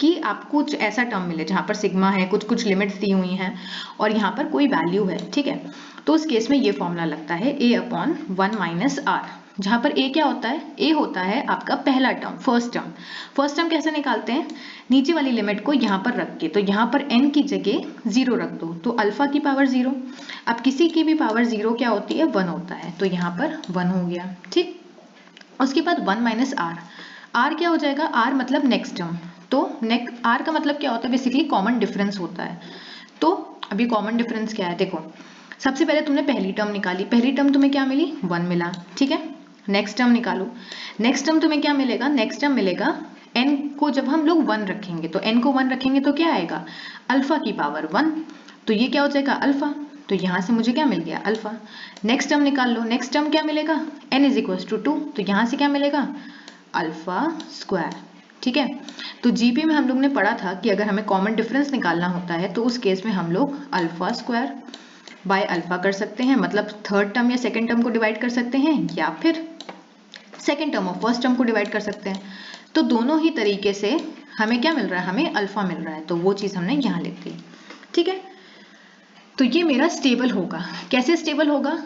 Speaker 1: कि आपको कुछ ऐसा टर्म मिले जहां पर सिग्मा है, कुछ लिमिट्स दी हुई हैं और यहाँ पर कोई वैल्यू है, ठीक है। तो उस केस में ये फॉर्मूला लगता है a अपॉन 1 माइनस आर, जहां पर a क्या होता है, a होता है आपका पहला term, first term. First term कैसे निकालते हैं, नीचे वाली लिमिट को यहाँ पर रख के, तो यहाँ पर n की जगह 0 रख दो, तो अल्फा की पावर 0। अब किसी की भी पावर 0 क्या होती है, 1 होता है, तो यहाँ पर 1 हो गया, ठीक। उसके बाद 1 माइनस आर, आर क्या हो जाएगा, आर मतलब नेक्स्ट टर्म, तो आर का मतलब क्या होता है, बेसिकली कॉमन डिफरेंस होता है। तो अभी कॉमन डिफरेंस क्या है, देखो सबसे पहले तुमने पहली टर्म निकाली, पहली टर्म तुम्हें क्या मिली, 1 मिला, ठीक है। नेक्स्ट टर्म निकालो, नेक्स्ट टर्म तुम्हें क्या मिलेगा, नेक्स्ट टर्म मिलेगा n को जब हम लोग 1 रखेंगे, तो n को 1 रखेंगे तो क्या आएगा, अल्फा की पावर 1, तो ये क्या हो जाएगा अल्फा, तो यहाँ से मुझे क्या मिल गया अल्फा। नेक्स्ट टर्म निकाल लो, नेक्स्ट टर्म क्या मिलेगा, n इज इक्वल टू 2, तो यहाँ से क्या मिलेगा अल्फा स्क्वायर, ठीक है। तो जीपी में हम लोग ने पढ़ा था कि अगर हमें कॉमन डिफरेंस निकालना होता है तो उस केस में हम लोग अल्फा स्क्वायर बाय अल्फा कर सकते हैं, मतलब थर्ड टर्म या सेकंड टर्म को डिवाइड कर सकते हैं, या फिर सेकंड टर्म और फर्स्ट टर्म को डिवाइड कर सकते हैं। तो दोनों ही तरीके से हमें क्या मिल रहा है, हमें अल्फा मिल रहा है, तो वो चीज हमने यहाँ लिख दी, ठीक है। तो ये मेरा स्टेबल होगा, कैसे स्टेबल होगा,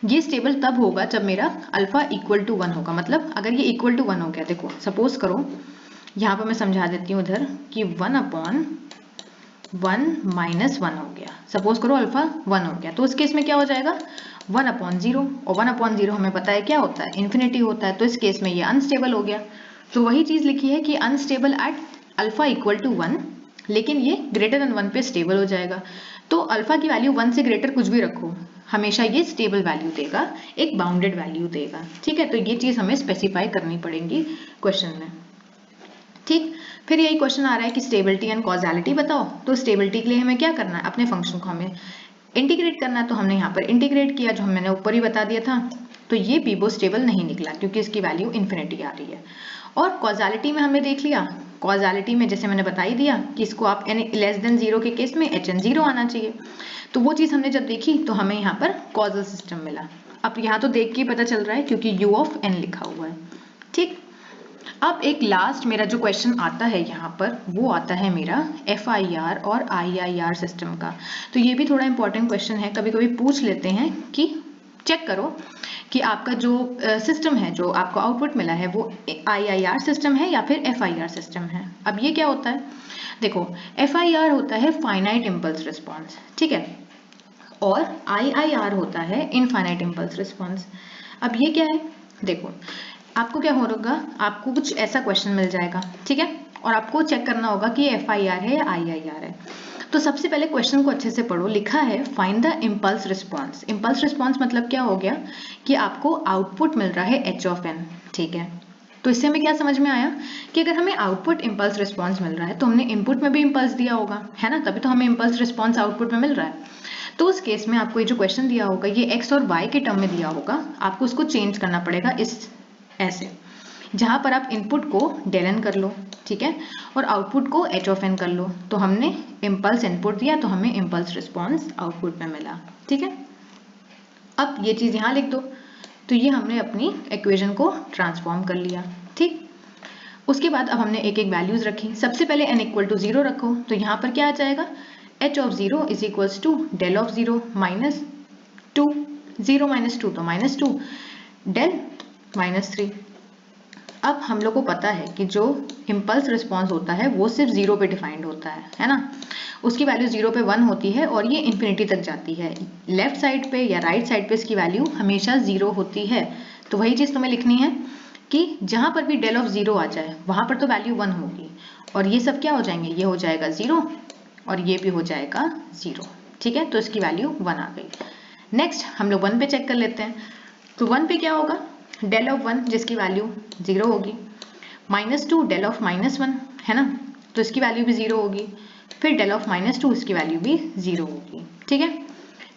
Speaker 1: ये स्टेबल तब होगा जब मेरा अल्फा इक्वल टू 1 होगा, मतलब अगर ये इक्वल टू 1 हो गया, देखो सपोज करो यहाँ पर मैं समझा देती हूँ इधर कि 1 अपॉन 1 माइनस 1 हो गया, सपोज करो अल्फा 1 हो गया, तो उस केस में क्या हो जाएगा 1 अपॉन 0, और 1 अपॉन 0 हमें पता है क्या होता है, इन्फिनिटी होता है, तो इस केस में ये अनस्टेबल हो गया। तो वही चीज लिखी है कि unstable at alpha equal to 1, लेकिन ये ग्रेटर देन 1 पे स्टेबल हो जाएगा। तो अल्फा की वैल्यू 1 से ग्रेटर कुछ भी रखो, हमेशा ये स्टेबल वैल्यू देगा, एक बाउंडेड वैल्यू देगा, ठीक है। तो ये चीज हमें स्पेसिफाई करनी पड़ेगी क्वेश्चन में, ठीक। फिर यही क्वेश्चन आ रहा है कि स्टेबिलिटी एंड कॉजालिटी बताओ, तो स्टेबिलिटी के लिए हमें क्या करना है, अपने फंक्शन को हमें इंटीग्रेट करना है, तो हमने यहाँ पर इंटीग्रेट किया, जो मैंने ऊपर ही बता दिया था। तो ये बीबो स्टेबल नहीं निकला क्योंकि इसकी वैल्यू इन्फिनिटी आ रही है। और कॉजालिटी में हमने देख लिया, कॉजालिटी में जैसे मैंने बता ही दिया कि इसको आप लेस देन 0 के केस में HN 0 आना चाहिए, तो वो चीज हमने जब देखी तो हमें यहाँ पर कॉजल सिस्टम मिला। अब यहाँ तो देख के पता चल रहा है क्योंकि u ऑफ n लिखा हुआ है, ठीक। अब एक लास्ट मेरा जो क्वेश्चन आता है यहाँ पर, वो आता है मेरा FIR और IIR सिस्टम का। तो ये भी थोड़ा इंपॉर्टेंट क्वेश्चन है, कभी कभी पूछ लेते हैं कि चेक करो कि आपका जो सिस्टम है, जो आपको आउटपुट मिला है, वो IIR सिस्टम है या फिर FIR सिस्टम है। अब ये क्या होता है, देखो FIR होता है फाइनाइट इम्पल्स रिस्पॉन्स, ठीक है, और IIR होता है इनफाइनाइट इम्पल्स रिस्पॉन्स। अब ये क्या है, देखो आपको क्या होगा, आपको कुछ ऐसा क्वेश्चन मिल जाएगा, ठीक है, और आपको चेक करना होगा कि FIR है या IIR है। तो सबसे पहले क्वेश्चन को अच्छे से पढ़ो, लिखा है find the impulse response. Impulse response मतलब क्या हो गया कि आपको आउटपुट मिल रहा है h ऑफ n, ठीक है। तो इससे हमें क्या समझ में आया कि अगर हमें आउटपुट इम्पल्स रिस्पॉन्स मिल रहा है तो हमने इनपुट में भी इम्पल्स दिया होगा, है ना, तभी तो हमें इम्पल्स रिस्पॉन्स आउटपुट में मिल रहा है। तो उस केस में आपको ये जो क्वेश्चन दिया होगा ये x और y के टर्म में दिया होगा, आपको उसको चेंज करना पड़ेगा इस ऐसे, जहां पर आप इनपुट को del n कर लो, ठीक है, और आउटपुट को h ऑफ n कर लो। तो हमने इम्पल्स इनपुट दिया तो हमें इम्पल्स रिस्पॉन्स आउटपुट में मिला, ठीक है। अब ये चीज यहाँ लिख दो, तो ये हमने अपनी इक्वेशन को ट्रांसफॉर्म कर लिया, ठीक। उसके बाद अब हमने एक एक वैल्यूज रखी। सबसे पहले n इक्वल टू 0 रखो, तो यहाँ पर क्या आ जाएगा, h of 0 is equals to del of 0 minus 2, 0 minus 2 तो माइनस 2, डेल माइनस 3। अब हम लोग को पता है कि जो इम्पल्स रिस्पॉन्स होता है वो सिर्फ 0 पे डिफाइंड होता है ना, उसकी वैल्यू 0 पे 1 होती है और ये इन्फिनिटी तक जाती है। लेफ्ट साइड पे या राइट साइड पे इसकी वैल्यू हमेशा 0 होती है। तो वही चीज तुम्हें लिखनी है कि जहां पर भी डेल ऑफ 0 आ जाए वहां पर तो वैल्यू 1 होगी, और ये सब क्या हो जाएंगे, ये हो जाएगा 0 और ये भी हो जाएगा 0, ठीक है। तो इसकी वैल्यू 1 आ गई। नेक्स्ट हम लोग 1 पे चेक कर लेते हैं। तो 1 पे क्या होगा, डेल ऑफ 1 जिसकी वैल्यू 0 होगी, माइनस 2 डेल ऑफ माइनस 1, है ना, तो इसकी वैल्यू भी 0 होगी। फिर डेल ऑफ माइनस 2 इसकी वैल्यू भी 0 होगी, ठीक है।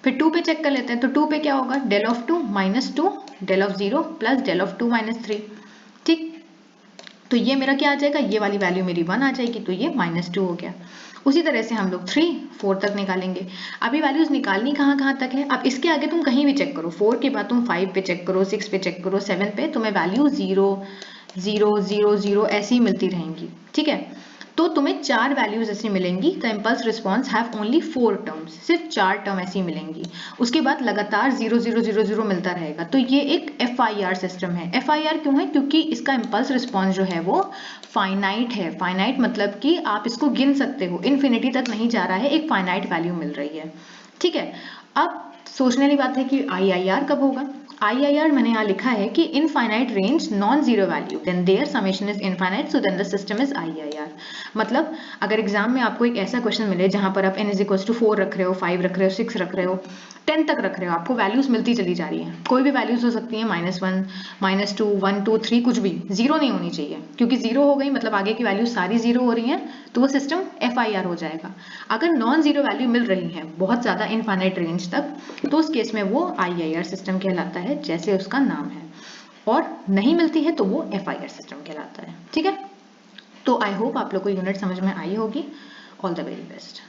Speaker 1: फिर 2 पे चेक कर लेते हैं। तो 2 पे क्या होगा, del of 2 minus 2 del of 0 plus del of 2 minus 3, ठीक। तो ये मेरा क्या आ जाएगा, ये वाली वैल्यू मेरी 1 आ जाएगी, तो ये माइनस 2 हो गया। उसी तरह से हम लोग 3, 4 तक निकालेंगे। अभी वैल्यूज निकालनी कहाँ तक है, अब इसके आगे तुम कहीं भी चेक करो, 4 के बाद तुम 5 पे चेक करो, 6 पे चेक करो, 7 पे, तुम्हें वैल्यू 0 0 0 0 ऐसी ही मिलती रहेंगी, ठीक है। तो तुम्हें 4 वैल्यूज ऐसी मिलेंगी। The impulse response have only 4 terms, सिर्फ 4 टर्म ऐसी मिलेंगी। उसके बाद लगातार 0 0 0 0 मिलता रहेगा। तो ये एक FIR सिस्टम है। FIR क्यों है, क्योंकि इसका इम्पल्स रिस्पॉन्स जो है वो फाइनाइट है। फाइनाइट मतलब कि आप इसको गिन सकते हो, इन्फिनिटी तक नहीं जा रहा है, एक फाइनाइट वैल्यू मिल रही है, ठीक है। अब सोचने वाली बात है कि IIR कब होगा। IIR मैंने यहाँ लिखा है कि infinite range non zero value, then their summation is infinite, so then the system is IIR। मतलब अगर एग्जाम में आपको एक ऐसा क्वेश्चन मिले जहां पर आप n इज इक्वल टू 4 रख रहे हो, 5 रख रहे हो, 6 रख रहे हो, 10 तक रख रहे हो, आपको वैल्यूज मिलती चली जा रही है, कोई भी वैल्यूज हो सकती है, -1, -2, 1, 2, 3, कुछ भी, 0 नहीं होनी चाहिए, क्योंकि 0 हो गई मतलब आगे की वैल्यू सारी 0 हो रही है, तो वो सिस्टम FIR हो जाएगा। अगर नॉन जीरो वैल्यू मिल रही है बहुत ज्यादा इनफाइनाइट रेंज तक, तो उस केस में वो IIR सिस्टम कहलाता है, जैसे उसका नाम है, और नहीं मिलती है तो वो FIR सिस्टम कहलाता है, ठीक है। तो आई होप आप लोग को यूनिट समझ में आई होगी। All the very best.